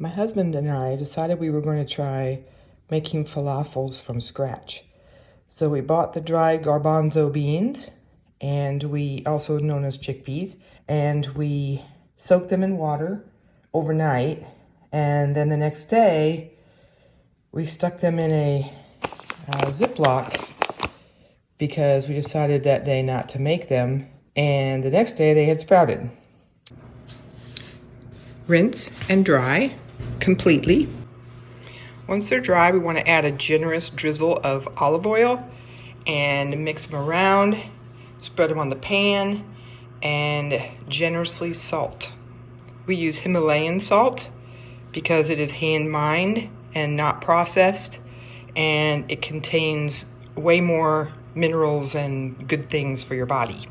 My husband and I decided we were going to try making falafels from scratch. So we bought the dried garbanzo beans, and we also known as chickpeas, and we soaked them in water overnight, and then the next day we stuck them in a Ziploc because we decided that day not to make them, and the next day they had sprouted. Rinse and dry completely. Once they're dry, we want to add a generous drizzle of olive oil and mix them around, spread them on the pan, and generously salt. We use Himalayan salt because it is hand-mined and not processed, and it contains way more minerals and good things for your body.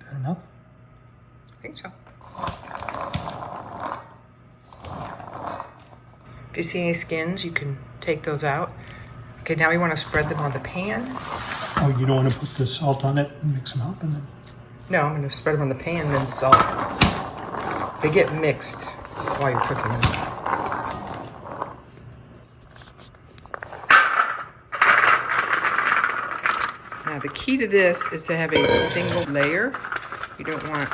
Good enough? I think so. If you see any skins, you can take those out. Okay, now we want to spread them on the pan. Oh, you don't want to put the salt on it and mix them up and then... No, I'm going to spread them on the pan and then salt. They get mixed while you're cooking them. Now the key to this is to have a single layer. You don't want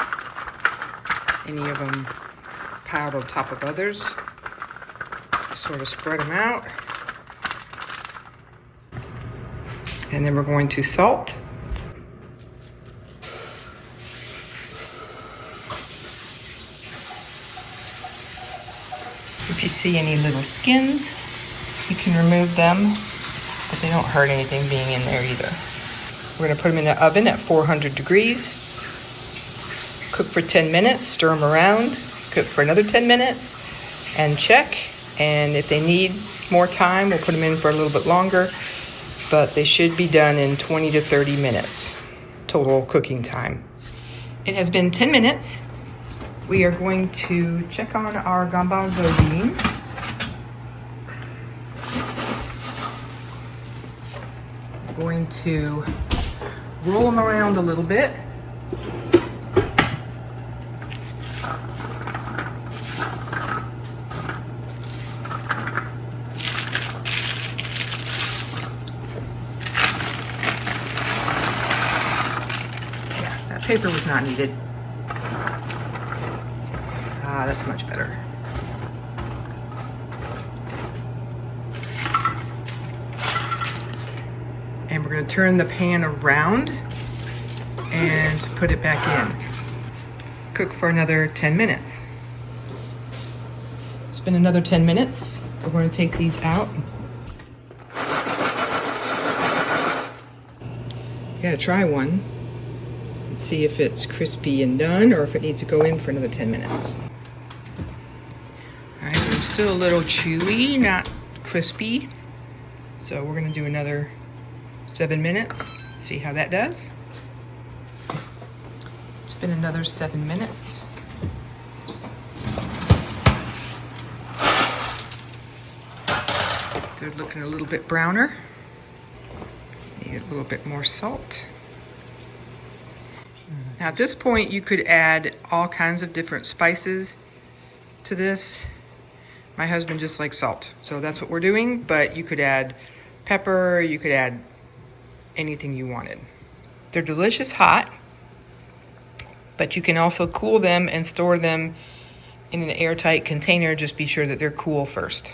any of them piled on top of others. Just sort of spread them out. And then we're going to salt. If you see any little skins, you can remove them, but they don't hurt anything being in there either. We're gonna put them in the oven at 400 degrees. Cook for 10 minutes, stir them around, cook for another 10 minutes, and check. And if they need more time, we'll put them in for a little bit longer, but they should be done in 20 to 30 minutes, total cooking time. It has been 10 minutes. We are going to check on our garbanzo beans. We're going to roll them around a little bit. Yeah, that paper was not needed. That's much better. And we're going to turn the pan around and put it back in. Cook for another 10 minutes. It's been another 10 minutes. We're going to take these out. You gotta try one and see if it's crispy and done or if it needs to go in for another 10 minutes. All right, they're still a little chewy, not crispy. So we're gonna do another 7 minutes, see how that does. It's been another 7 minutes. They're looking a little bit browner. Need a little bit more salt. Now at this point, you could add all kinds of different spices to this. My husband just likes salt, so that's what we're doing, but you could add pepper, you could add anything you wanted. They're delicious hot, but you can also cool them and store them in an airtight container. Just be sure that they're cool first.